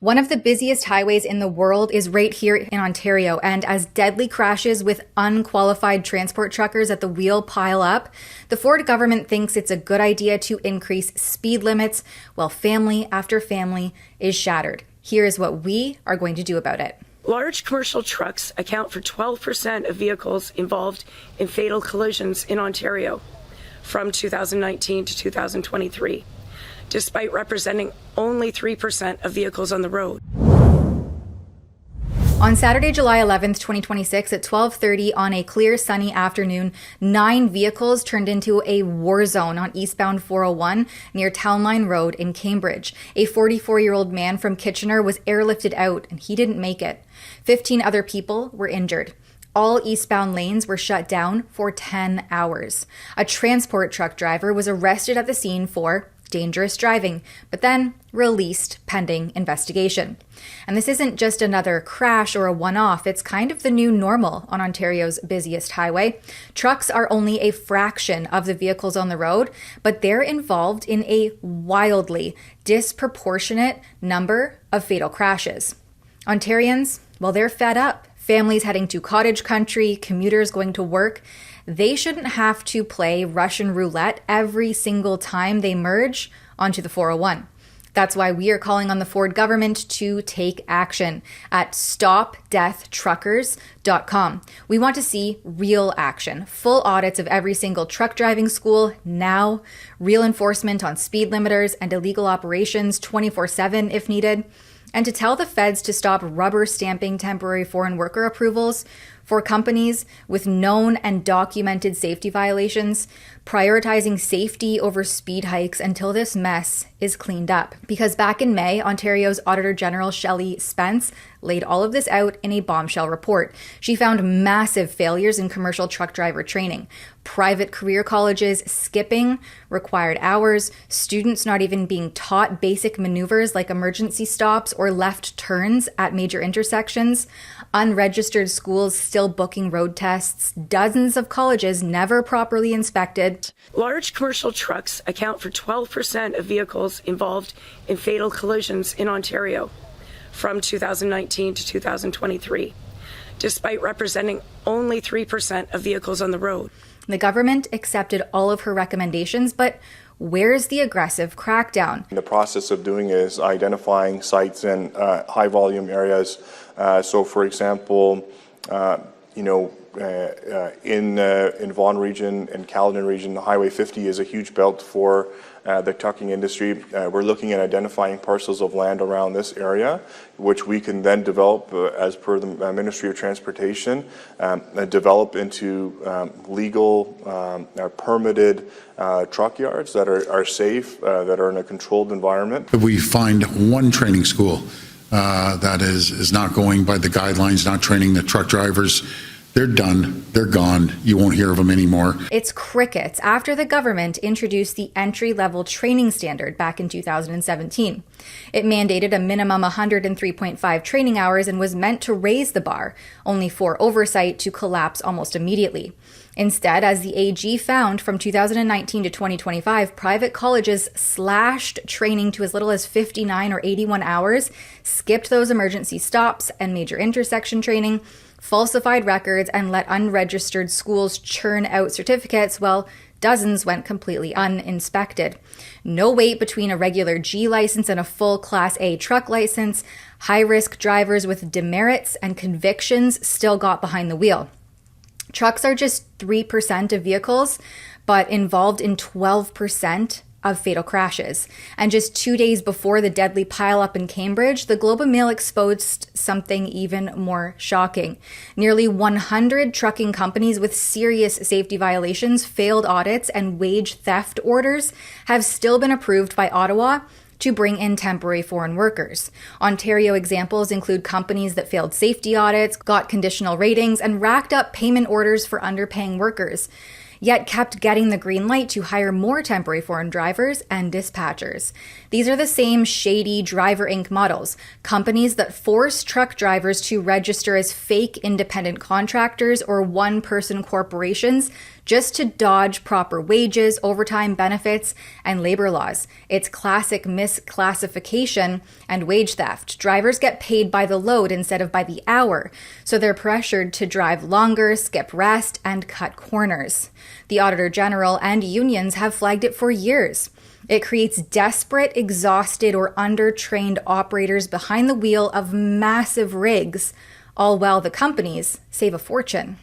One of the busiest highways in the world is right here in Ontario, and as deadly crashes with unqualified transport truckers at the wheel pile up, the Ford government thinks it's a good idea to increase speed limits while family after family is shattered. Here's what we are going to do about it. Large commercial trucks account for 12% of vehicles involved in fatal collisions in Ontario from 2019 to 2023. Despite representing only 3% of vehicles on the road. On Saturday, July 11th, 2026 at 12:30 on a clear sunny afternoon, 9 vehicles turned into a war zone on eastbound 401 near Town Line Road in Cambridge. A 44-year-old man from Kitchener was airlifted out and he didn't make it. 15 other people were injured. All eastbound lanes were shut down for 10 hours. A transport truck driver was arrested at the scene for dangerous driving, but then released pending investigation. And this isn't just another crash or a one-off, it's kind of the new normal on Ontario's busiest highway. Trucks are only a fraction of the vehicles on the road, but they're involved in a wildly disproportionate number of fatal crashes. Ontarians, well, they're fed up. Families heading to cottage country, commuters going to work, they shouldn't have to play Russian roulette every single time they merge onto the 401. That's why we are calling on the Ford government to take action at stopdeathtruckers.com. We want to see real action, full audits of every single truck driving school now, real enforcement on speed limiters and illegal operations 24/7 if needed, and to tell the feds to stop rubber stamping temporary foreign worker approvals for companies with known and documented safety violations, prioritizing safety over speed hikes until this mess is cleaned up. Because back in May, Ontario's Auditor General Shelley Spence laid all of this out in a bombshell report. She found massive failures in commercial truck driver training, private career colleges skipping required hours, students not even being taught basic maneuvers like emergency stops or left turns at major intersections, unregistered schools still booking road tests, dozens of colleges never properly inspected. Large commercial trucks account for 12% of vehicles involved in fatal collisions in Ontario from 2019 to 2023, despite representing only 3% of vehicles on the road. The government accepted all of her recommendations, but where's the aggressive crackdown? The process of doing is identifying sites in high volume areas. So, for example, in Vaughan region and Caledon region, the Highway 50 is a huge belt for the trucking industry. We're looking at identifying parcels of land around this area, which we can then develop as per the Ministry of Transportation, develop into legal, permitted truck yards that are safe, that are in a controlled environment. If we find one training school that is not going by the guidelines, not training the truck drivers, they're done. They're gone. You won't hear of them anymore. It's crickets after the government introduced the entry-level training standard back in 2017. It mandated a minimum 103.5 training hours and was meant to raise the bar, only for oversight to collapse almost immediately. Instead, as the AG found from 2019 to 2025, private colleges slashed training to as little as 59 or 81 hours, skipped those emergency stops and major intersection training, falsified records, and let unregistered schools churn out certificates while dozens went completely uninspected. No wait between a regular G license and a full Class A truck license. High-risk drivers with demerits and convictions still got behind the wheel. Trucks are just 3% of vehicles, but involved in 12% of fatal crashes. And just 2 days before the deadly pileup in Cambridge, the Globe and Mail exposed something even more shocking. Nearly 100 trucking companies with serious safety violations, failed audits, and wage theft orders have still been approved by Ottawa to bring in temporary foreign workers. Ontario examples include companies that failed safety audits, got conditional ratings, and racked up payment orders for underpaying workers, yet kept getting the green light to hire more temporary foreign drivers and dispatchers. These are the same shady Driver Inc. models, companies that force truck drivers to register as fake independent contractors or one-person corporations just to dodge proper wages, overtime benefits, and labor laws. It's classic misclassification and wage theft. Drivers get paid by the load instead of by the hour, so they're pressured to drive longer, skip rest, and cut corners. The Auditor General and unions have flagged it for years. It creates desperate, exhausted, or undertrained operators behind the wheel of massive rigs, all while the companies save a fortune.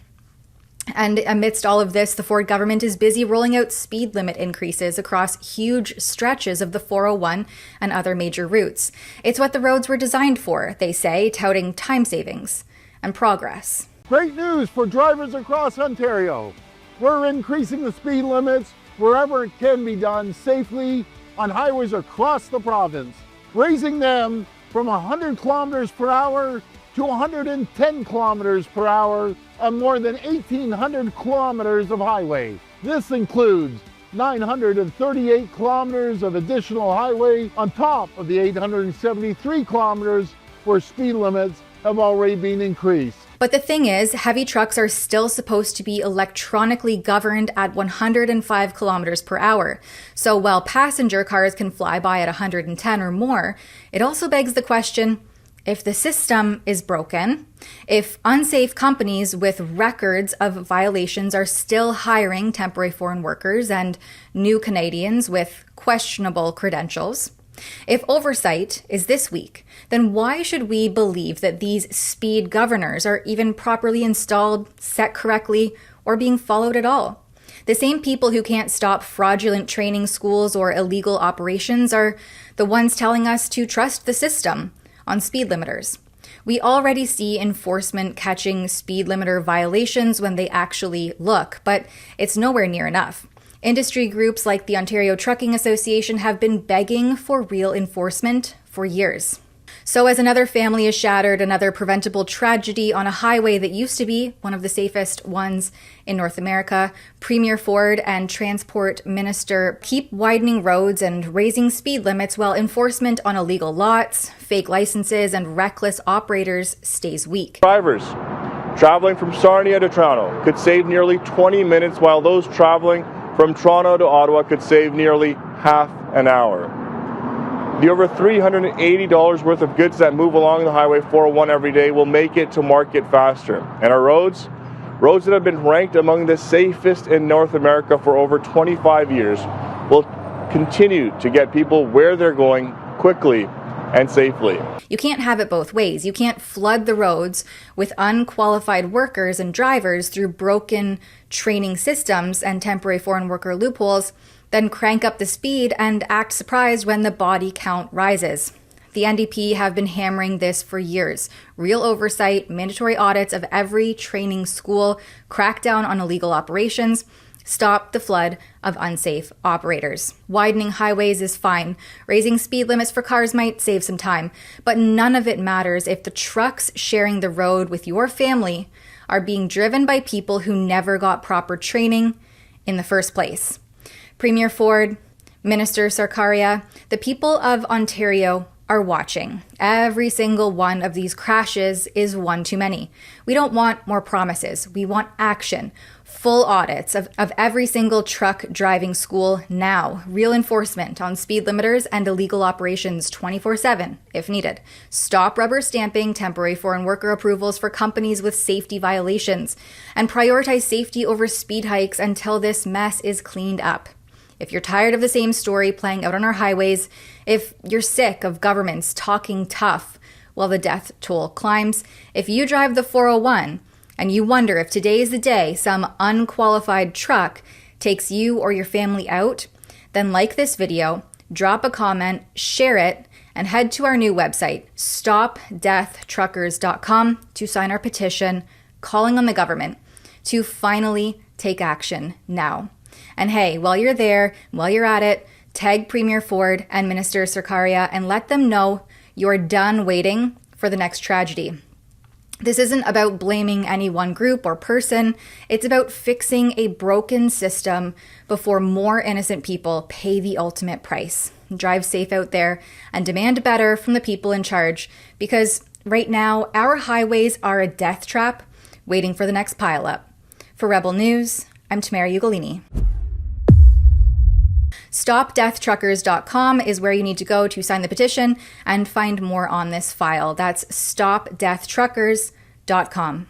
And amidst all of this, the Ford government is busy rolling out speed limit increases across huge stretches of the 401 and other major routes. It's what the roads were designed for, they say, touting time savings and progress. Great news for drivers across Ontario. We're increasing the speed limits wherever it can be done safely on highways across the province, raising them from 100 kilometers per hour to 110 kilometers per hour on more than 1,800 kilometers of highway. This includes 938 kilometers of additional highway on top of the 873 kilometers where speed limits have already been increased. But the thing is, heavy trucks are still supposed to be electronically governed at 105 kilometers per hour. So while passenger cars can fly by at 110 or more, it also begs the question, if the system is broken, if unsafe companies with records of violations are still hiring temporary foreign workers and new Canadians with questionable credentials, if oversight is this weak, then why should we believe that these speed governors are even properly installed, set correctly, or being followed at all? The same people who can't stop fraudulent training schools or illegal operations are the ones telling us to trust the system on speed limiters. We already see enforcement catching speed limiter violations when they actually look, but it's nowhere near enough. Industry groups like the Ontario Trucking Association have been begging for real enforcement for years. So as another family is shattered, another preventable tragedy on a highway that used to be one of the safest ones in North America, Premier Ford and Transport Minister keep widening roads and raising speed limits while enforcement on illegal lots, fake licenses, and reckless operators stays weak. Drivers traveling from Sarnia to Toronto could save nearly 20 minutes, while those traveling from Toronto to Ottawa could save nearly half an hour. The over $380 worth of goods that move along the Highway 401 every day will make it to market faster. And our roads that have been ranked among the safest in North America for over 25 years, will continue to get people where they're going quickly and safely. You can't have it both ways. You can't flood the roads with unqualified workers and drivers through broken training systems and temporary foreign worker loopholes, then crank up the speed and act surprised when the body count rises. The NDP have been hammering this for years. Real oversight, mandatory audits of every training school, crackdown on illegal operations, stop the flood of unsafe operators. Widening highways is fine. Raising speed limits for cars might save some time, but none of it matters if the trucks sharing the road with your family are being driven by people who never got proper training in the first place. Premier Ford, Minister Sarkaria, the people of Ontario are watching. Every single one of these crashes is one too many. We don't want more promises. We want action. Full audits of every single truck driving school now. Real enforcement on speed limiters and illegal operations 24/7 if needed. Stop rubber stamping temporary foreign worker approvals for companies with safety violations. And prioritize safety over speed hikes until this mess is cleaned up. If you're tired of the same story playing out on our highways, if you're sick of governments talking tough while the death toll climbs, if you drive the 401 and you wonder if today is the day some unqualified truck takes you or your family out, then like this video, drop a comment, share it, and head to our new website, stopdeathtruckers.com, to sign our petition calling on the government to finally take action now. And hey, while you're there, while you're at it, tag Premier Ford and Minister Sarkaria and let them know you're done waiting for the next tragedy. This isn't about blaming any one group or person. It's about fixing a broken system before more innocent people pay the ultimate price. Drive safe out there and demand better from the people in charge, because right now our highways are a death trap waiting for the next pileup. For Rebel News, I'm Tamara Ugolini. StopDeathTruckers.com is where you need to go to sign the petition and find more on this file. That's StopDeathTruckers.com.